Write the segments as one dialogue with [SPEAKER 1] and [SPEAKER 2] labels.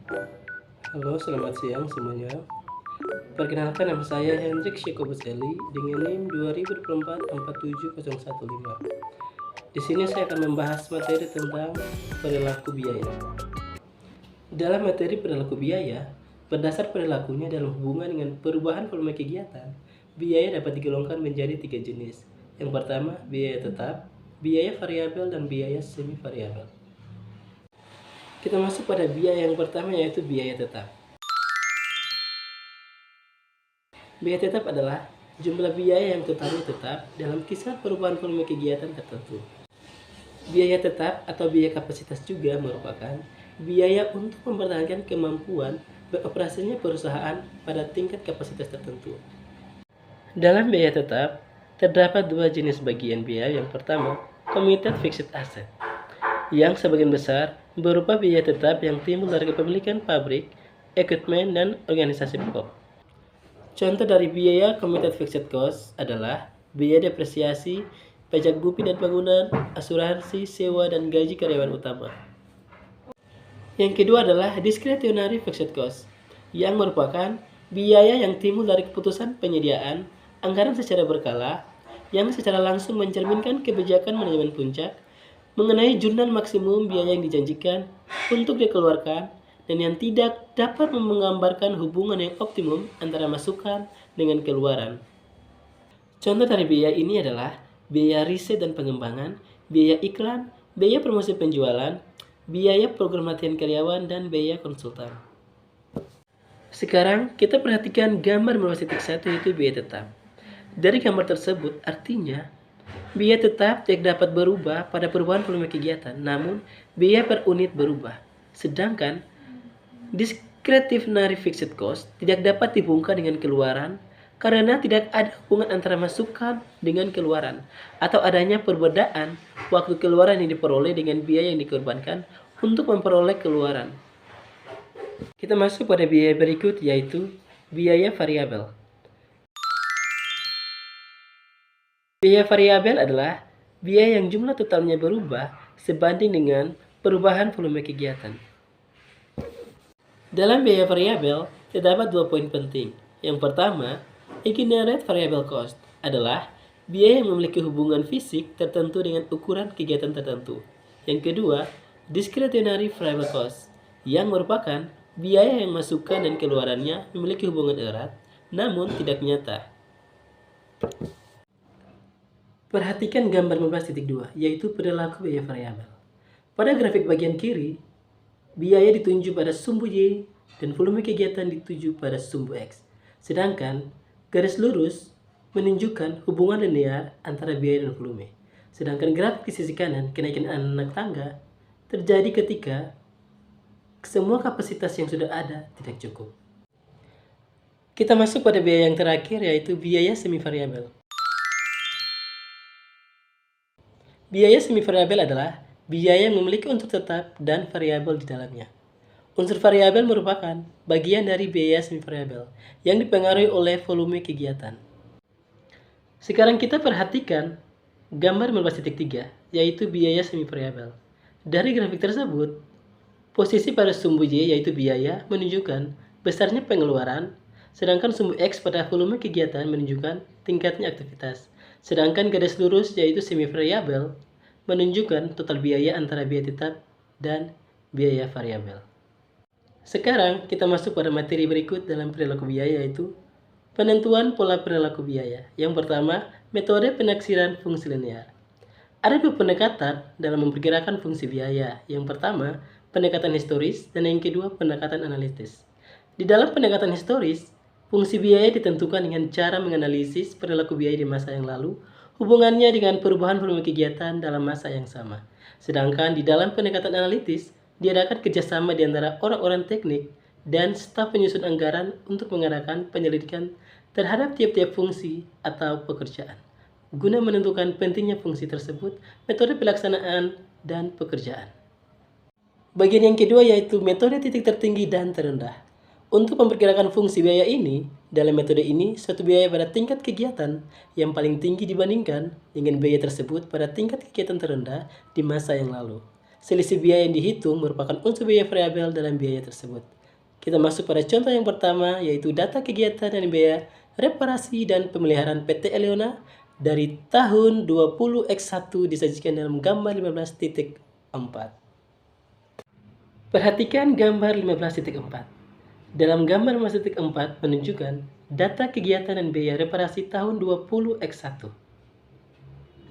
[SPEAKER 1] Halo, selamat siang semuanya. Perkenalkan, nama saya Hendrik Syekobuseli dengan NIM 2024-47015. Di sini saya akan membahas materi tentang perilaku biaya. Dalam materi perilaku biaya, berdasar perilakunya dalam hubungan dengan perubahan volume kegiatan, biaya dapat digolongkan menjadi 3 jenis. Yang pertama, biaya tetap, biaya variabel, dan biaya semi variabel. Kita masuk pada biaya yang pertama, yaitu biaya tetap. Biaya tetap adalah jumlah biaya yang totalnya tetap dalam kisaran perubahan volume kegiatan tertentu. Biaya tetap atau biaya kapasitas juga merupakan biaya untuk mempertahankan kemampuan beroperasinya perusahaan pada tingkat kapasitas tertentu. Dalam biaya tetap, terdapat dua jenis bagian biaya. Yang pertama, committed fixed asset, yang sebagian besar berupa biaya tetap yang timbul dari kepemilikan pabrik, equipment, dan organisasi pokok. Contoh dari biaya committed fixed cost adalah biaya depresiasi, pajak bumi dan bangunan, asuransi, sewa, dan gaji karyawan utama. Yang kedua adalah discretionary fixed cost, yang merupakan biaya yang timbul dari keputusan penyediaan anggaran secara berkala yang secara langsung mencerminkan kebijakan manajemen puncak mengenai jurnal maksimum biaya yang dijanjikan untuk dikeluarkan dan yang tidak dapat menggambarkan hubungan yang optimum antara masukan dengan keluaran. Contoh dari biaya ini adalah biaya riset dan pengembangan, biaya iklan, biaya promosi penjualan, biaya program latihan karyawan, dan biaya konsultan. Sekarang kita perhatikan gambar berbasis titik 1, yaitu biaya tetap. Dari gambar tersebut artinya biaya tetap tidak dapat berubah pada perubahan volume kegiatan, namun biaya per unit berubah. Sedangkan discretionary fixed cost tidak dapat dihubungkan dengan keluaran karena tidak ada hubungan antara masukan dengan keluaran atau adanya perbedaan waktu keluaran yang diperoleh dengan biaya yang dikorbankan untuk memperoleh keluaran. Kita masuk pada biaya berikut, yaitu biaya variabel. Biaya variabel adalah biaya yang jumlah totalnya berubah sebanding dengan perubahan volume kegiatan. Dalam biaya variabel, terdapat dua poin penting. Yang pertama, inherent variable cost adalah biaya yang memiliki hubungan fisik tertentu dengan ukuran kegiatan tertentu. Yang kedua, discretionary variable cost, yang merupakan biaya yang masukan dan keluarannya memiliki hubungan erat, namun tidak nyata. Perhatikan gambar 15.2, yaitu perilaku biaya variabel. Pada grafik bagian kiri, biaya ditunjuk pada sumbu Y dan volume kegiatan dituju pada sumbu X. Sedangkan garis lurus menunjukkan hubungan linear antara biaya dan volume. Sedangkan grafik di sisi kanan, kenaikan anak tangga terjadi ketika semua kapasitas yang sudah ada tidak cukup. Kita masuk pada biaya yang terakhir, yaitu biaya semi variabel. Biaya semi variabel adalah biaya yang memiliki unsur tetap dan variabel di dalamnya. Unsur variabel merupakan bagian dari biaya semi variabel yang dipengaruhi oleh volume kegiatan. Sekarang kita perhatikan gambar 15.3, yaitu biaya semi variabel. Dari grafik tersebut, posisi pada sumbu Y, yaitu biaya, menunjukkan besarnya pengeluaran, sedangkan sumbu X pada volume kegiatan menunjukkan tingkatnya aktivitas. Sedangkan garis lurus, yaitu semi variabel, menunjukkan total biaya antara biaya tetap dan biaya variabel. Sekarang kita masuk pada materi berikut dalam perilaku biaya, yaitu penentuan pola perilaku biaya. Yang pertama, metode penaksiran fungsi linear. Ada dua pendekatan dalam memperkirakan fungsi biaya. Yang pertama, pendekatan historis, dan yang kedua, pendekatan analitis. Di dalam pendekatan historis, fungsi biaya ditentukan dengan cara menganalisis perilaku biaya di masa yang lalu, hubungannya dengan perubahan volume kegiatan dalam masa yang sama. Sedangkan di dalam pendekatan analitis, diadakan kerjasama di antara orang-orang teknik dan staf penyusun anggaran untuk mengadakan penyelidikan terhadap tiap-tiap fungsi atau pekerjaan, guna menentukan pentingnya fungsi tersebut, metode pelaksanaan, dan pekerjaan. Bagian yang kedua yaitu metode titik tertinggi dan terendah. Untuk memperkirakan fungsi biaya ini, dalam metode ini, suatu biaya pada tingkat kegiatan yang paling tinggi dibandingkan dengan biaya tersebut pada tingkat kegiatan terendah di masa yang lalu. Selisih biaya yang dihitung merupakan unsur biaya variabel dalam biaya tersebut. Kita masuk pada contoh yang pertama, yaitu data kegiatan dan biaya reparasi dan pemeliharaan PT Eleona dari tahun 20X1 disajikan dalam gambar 15.4. Perhatikan gambar 15.4. Dalam gambar 15.4 menunjukkan data kegiatan dan biaya reparasi tahun 20X1.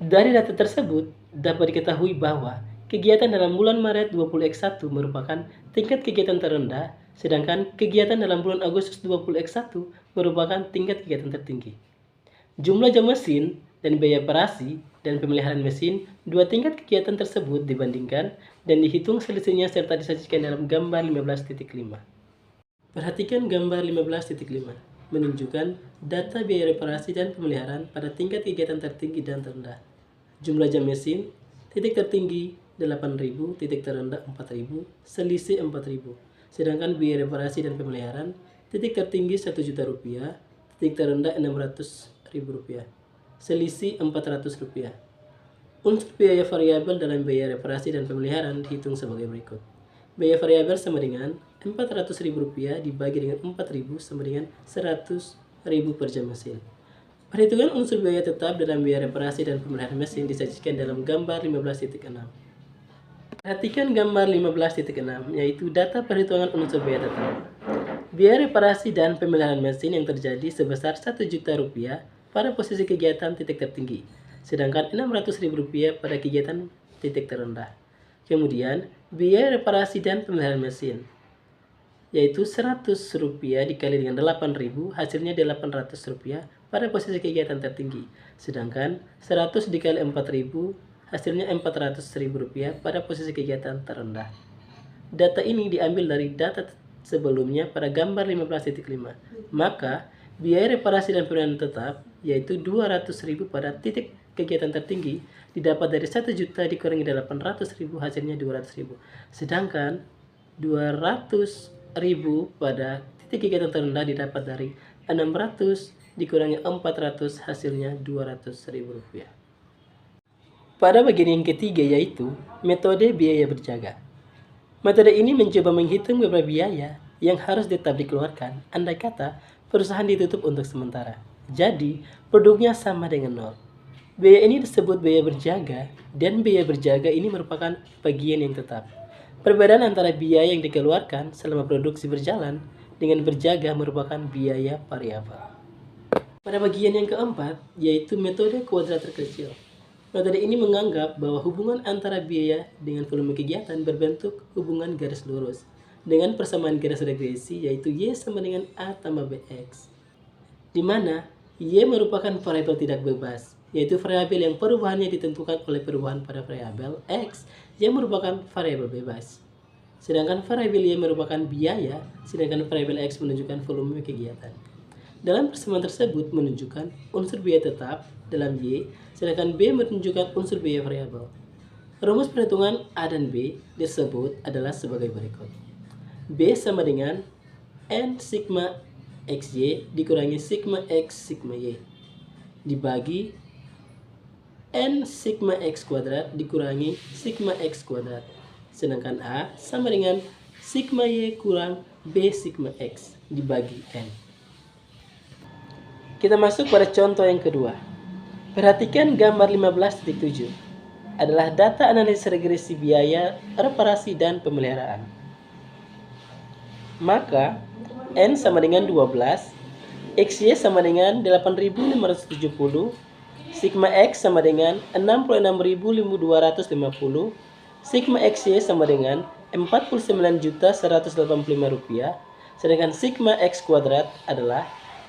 [SPEAKER 1] Dari data tersebut, dapat diketahui bahwa kegiatan dalam bulan Maret 20X1 merupakan tingkat kegiatan terendah, sedangkan kegiatan dalam bulan Agustus 20X1 merupakan tingkat kegiatan tertinggi. Jumlah jam mesin dan biaya reparasi dan pemeliharaan mesin, dua tingkat kegiatan tersebut dibandingkan dan dihitung selisihnya serta disajikan dalam gambar 15.5. Perhatikan gambar 15.5, menunjukkan data biaya reparasi dan pemeliharaan pada tingkat kegiatan tertinggi dan terendah. Jumlah jam mesin, titik tertinggi 8.000, titik terendah 4.000, selisih 4.000. Sedangkan biaya reparasi dan pemeliharaan, titik tertinggi Rp1.000.000, titik terendah Rp600.000, selisih Rp400. Unsur biaya variabel dalam biaya reparasi dan pemeliharaan dihitung sebagai berikut. Biaya variabel sama dengan Rp400.000 dibagi dengan 4.000 sama dengan Rp100.000 per jam mesin. Perhitungan unsur biaya tetap dalam biaya reparasi dan pemeliharaan mesin disajikan dalam gambar 15.6. Perhatikan gambar 15.6, yaitu data perhitungan unsur biaya tetap. Biaya reparasi dan pemeliharaan mesin yang terjadi sebesar Rp1.000.000 pada posisi kegiatan titik tertinggi, sedangkan Rp600.000 pada kegiatan titik terendah. Kemudian, biaya reparasi dan pemeliharaan mesin, yaitu Rp100 dikali dengan 8.000, hasilnya Rp800 pada posisi kegiatan tertinggi. Sedangkan 100 dikali 4.000, hasilnya Rp400.000 pada posisi kegiatan terendah. Data ini diambil dari data sebelumnya pada gambar 15.5. Maka, biaya reparasi dan pemeliharaan tetap, yaitu Rp200.000 pada titik kegiatan tertinggi, didapat dari 1 juta dikurangi 800.000, hasilnya Rp200.000. Sedangkan Rp200.000 pada titik kegiatan terendah didapat dari 600 dikurangi 400, hasilnya Rp200.000. Pada bagian yang ketiga, yaitu metode biaya berjaga. Metode ini mencoba menghitung beberapa biaya yang harus tetap dikeluarkan andai kata perusahaan ditutup untuk sementara. Jadi, produknya sama dengan nol. Biaya ini disebut biaya berjaga, dan biaya berjaga ini merupakan bagian yang tetap. Perbedaan antara biaya yang dikeluarkan selama produksi berjalan dengan berjaga merupakan biaya variabel. Pada bagian yang keempat, yaitu metode kuadrat terkecil. Metode ini menganggap bahwa hubungan antara biaya dengan volume kegiatan berbentuk hubungan garis lurus dengan persamaan garis regresi, yaitu Y sama dengan A tambah BX, di mana Y merupakan variabel tidak bebas, yaitu variabel yang perubahannya ditentukan oleh perubahan pada variabel X yang merupakan variabel bebas. Sedangkan variabel Y merupakan biaya, sedangkan variabel X menunjukkan volume kegiatan. Dalam persamaan tersebut menunjukkan unsur biaya tetap dalam Y, sedangkan B menunjukkan unsur biaya variabel. Rumus perhitungan A dan B disebut adalah sebagai berikut. B sama dengan N sigma XY dikurangi sigma X sigma Y dibagi N sigma X kuadrat dikurangi sigma X kuadrat. Sedangkan A sama dengan sigma Y kurang B sigma X dibagi N. Kita masuk pada contoh yang kedua. Perhatikan gambar 15.7. Adalah data analisis regresi biaya, reparasi, dan pemeliharaan. Maka, N sama dengan 12, XY sama dengan 8.570, sigma X sama dengan 66.250, sigma XY sama dengan Rp49.185, sedangkan sigma X kuadrat adalah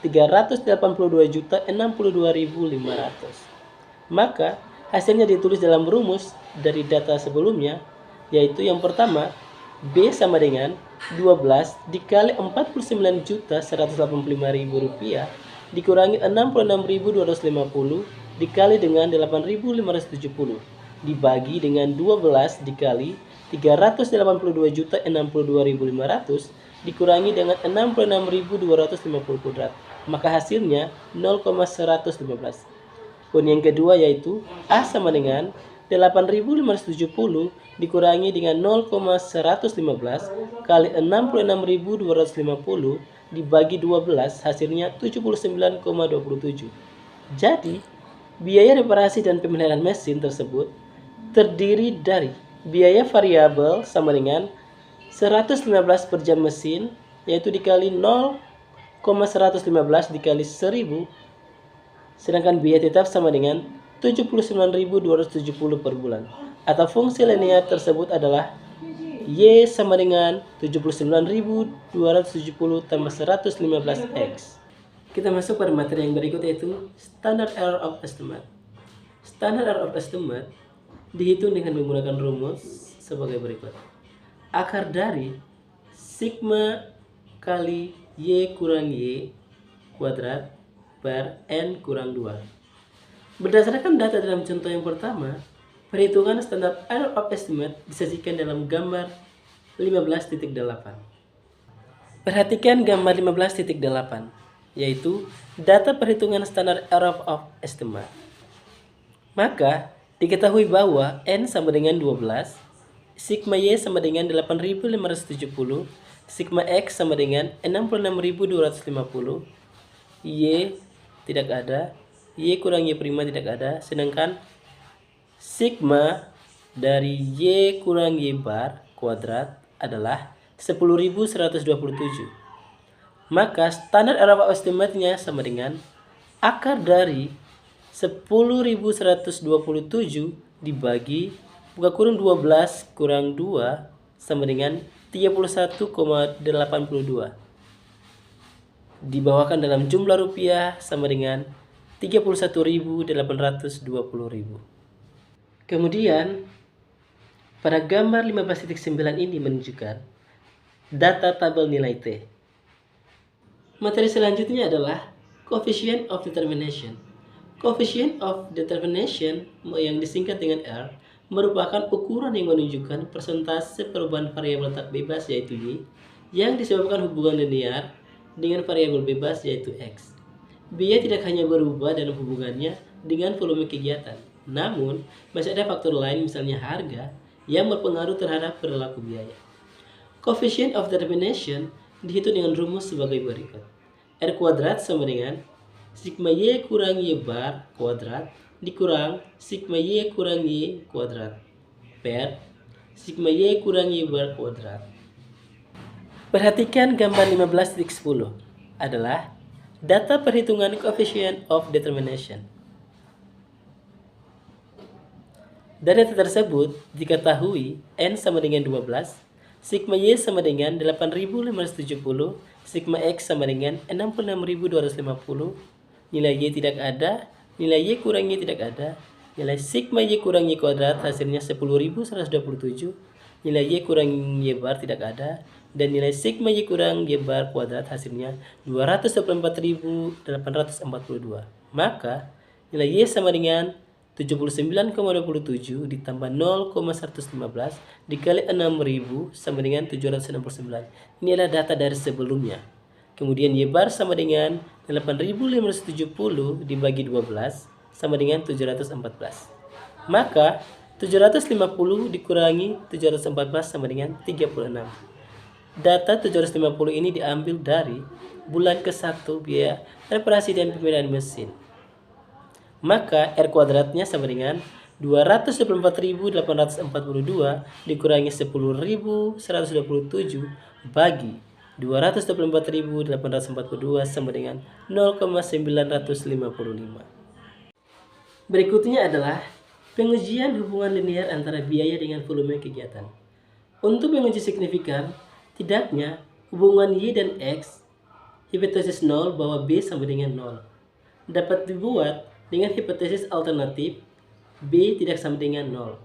[SPEAKER 1] Rp382.062.500. Maka hasilnya ditulis dalam rumus dari data sebelumnya, yaitu yang pertama B sama dengan 12 dikali Rp49.185.000 dikurangi 66.250 dikali dengan 8.570 dibagi dengan 12 dikali Rp382.062.500 dikurangi dengan 66.250 kuadrat. Maka hasilnya 0,115. Kemudian yang kedua yaitu A sama dengan 8.570 dikurangi dengan 0,115 kali 66.250 dibagi 12 hasilnya 79,27. Jadi, biaya reparasi dan pemeliharaan mesin tersebut terdiri dari biaya variabel sama dengan 115 per jam mesin, yaitu dikali 0,115 dikali 1000, sedangkan biaya tetap sama dengan 79.270 per bulan. Atau fungsi linear tersebut adalah Y sama dengan 79.270 tambah 115X. Kita masuk pada materi yang berikut, yaitu Standard Error of Estimate. Standard Error of Estimate dihitung dengan menggunakan rumus sebagai berikut. Akar dari sigma kali Y kurang Y kuadrat per N kurang 2. Berdasarkan data dalam contoh yang pertama, perhitungan Standard Error of Estimate disajikan dalam gambar 15.8. Perhatikan gambar 15.8, yaitu data perhitungan Standard Error of Estimate. Maka, diketahui bahwa N sama dengan 12, sigma Y sama dengan 8.570, sigma X sama dengan 66.250, Y tidak ada, Y kurang Y prima tidak ada, sedangkan sigma dari Y kurang Y bar kuadrat adalah 10.127. Maka standar error of estimate-nya sama dengan akar dari 10.127 dibagi buka kurung 12 kurang 2 sama dengan 31,82. Dibawakan dalam jumlah rupiah sama dengan 31.820.000. Kemudian pada gambar 15.9 ini menunjukkan data tabel nilai T. Materi selanjutnya adalah Coefficient of Determination. Coefficient of Determination yang disingkat dengan R merupakan ukuran yang menunjukkan persentase perubahan variabel letak bebas yaitu Y yang disebabkan hubungan linear dengan variabel bebas yaitu X. Biaya tidak hanya berubah dalam hubungannya dengan volume kegiatan, namun masih ada faktor lain misalnya harga yang berpengaruh terhadap perilaku biaya. Coefficient of Determination dihitung dengan rumus sebagai berikut. R kuadrat sama dengan sigma Y kurang Y bar kuadrat dikurang sigma Y kurang Y kuadrat per sigma Y kurang Y bar kuadrat. Perhatikan gambar 15.10 adalah data perhitungan Coefficient of Determination. Dari data tersebut diketahui N sama dengan 12, sigma Y sama dengan 8.570, sigma X sama dengan 66.250, nilai Y tidak ada, nilai Y kurang Y tidak ada, nilai sigma Y kurang Y kuadrat hasilnya 10.127, nilai Y kurang Y bar tidak ada, dan nilai sigma Y kurang Y bar kuadrat hasilnya 224.842. Maka nilai Y sama dengan 79,27 ditambah 0,115 dikali 6.000 sama dengan 769. Ini adalah data dari sebelumnya. Kemudian Y bar sama dengan 8.570 dibagi 12 sama dengan 714. Maka 750 dikurangi 714 sama dengan 36. Data 750 ini diambil dari bulan ke-1 biaya reparasi dan pemeliharaan mesin. Maka R kuadratnya sama dengan 224.842 dikurangi 10.127 bagi 224.842 sama dengan 0,955. Berikutnya adalah pengujian hubungan linear antara biaya dengan volume kegiatan. Untuk menguji signifikan tidaknya hubungan Y dan X, hipotesis 0 bahwa B sama dengan 0, dapat dibuat dengan hipotesis alternatif B tidak sama dengan 0.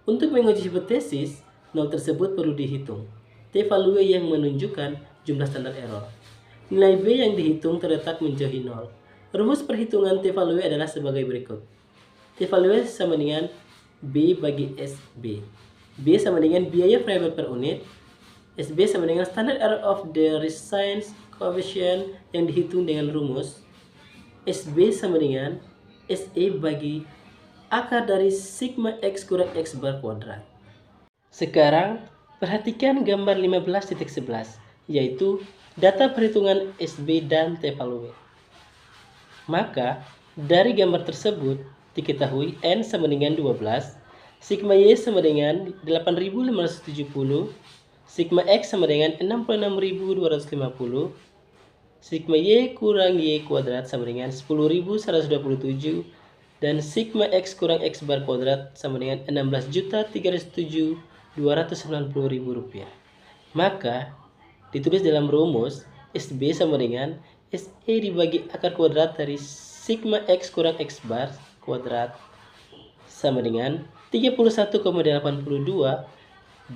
[SPEAKER 1] Untuk menguji hipotesis 0 tersebut perlu dihitung T-value yang menunjukkan jumlah standar error. Nilai B yang dihitung terletak menjauhi 0. Rumus perhitungan T-value adalah sebagai berikut. T-value sama dengan B bagi SB. B sama dengan biaya variabel per unit. SB sama dengan standard error of the resistance coefficient yang dihitung dengan rumus SB sama dengan SE bagi akar dari sigma X kurang X bar kuadrat. Sekarang, perhatikan gambar 15.11, yaitu data perhitungan SB dan T-value. Maka, dari gambar tersebut, diketahui N sama dengan 12, sigma Y sama dengan 8.570, sigma X sama dengan 66.250, sigma Y kurang Y kuadrat sama dengan 10.127, dan sigma X kurang X bar kuadrat sama dengan 16.307.290.000 rupiah. Maka, ditulis dalam rumus SB sama dengan SE dibagi akar kuadrat dari sigma X kurang X bar kuadrat sama dengan 31,82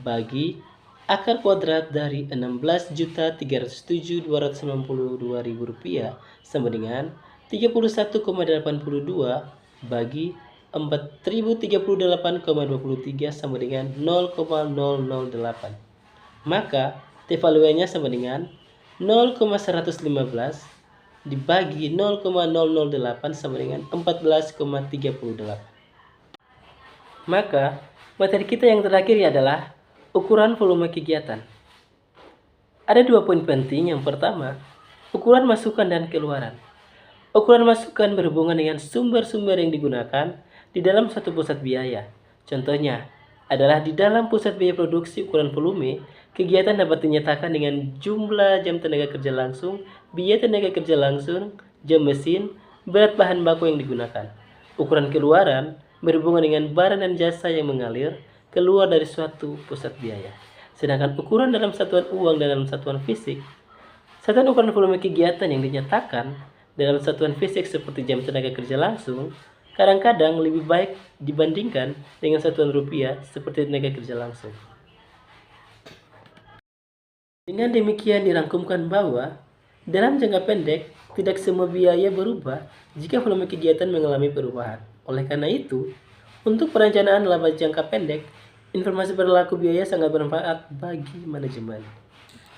[SPEAKER 1] bagi akar kuadrat dari 16.307.292.000 rupiah sama dengan 31,82 bagi 4.038,23 sama dengan 0,008. Maka T-value-nya sama dengan 0,115 dibagi 0,008 sama dengan 14,38. Maka materi kita yang terakhir adalah ukuran volume kegiatan. Ada 2 poin penting. Yang pertama, ukuran masukan dan keluaran. Ukuran masukan berhubungan dengan sumber-sumber yang digunakan di dalam suatu pusat biaya. Contohnya adalah di dalam pusat biaya produksi ukuran volume, kegiatan dapat dinyatakan dengan jumlah jam tenaga kerja langsung, biaya tenaga kerja langsung, jam mesin, berat bahan baku yang digunakan. Ukuran keluaran berhubungan dengan barang dan jasa yang mengalir keluar dari suatu pusat biaya. Sedangkan ukuran dalam satuan uang dan dalam satuan fisik, satuan ukuran volume kegiatan yang dinyatakan dalam satuan fisik seperti jam tenaga kerja langsung, kadang-kadang lebih baik dibandingkan dengan satuan rupiah seperti tenaga kerja langsung. Dengan demikian dirangkumkan bahwa dalam jangka pendek tidak semua biaya berubah jika volume kegiatan mengalami perubahan. Oleh karena itu, untuk perencanaan laba jangka pendek, informasi perilaku biaya sangat bermanfaat bagi manajemen.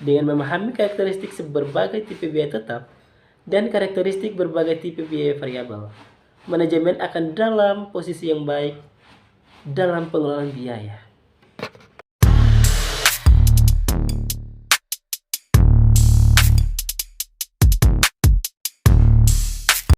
[SPEAKER 1] Dengan memahami karakteristik berbagai tipe biaya tetap dan karakteristik berbagai tipe biaya variabel, manajemen akan dalam posisi yang baik dalam pengelolaan biaya.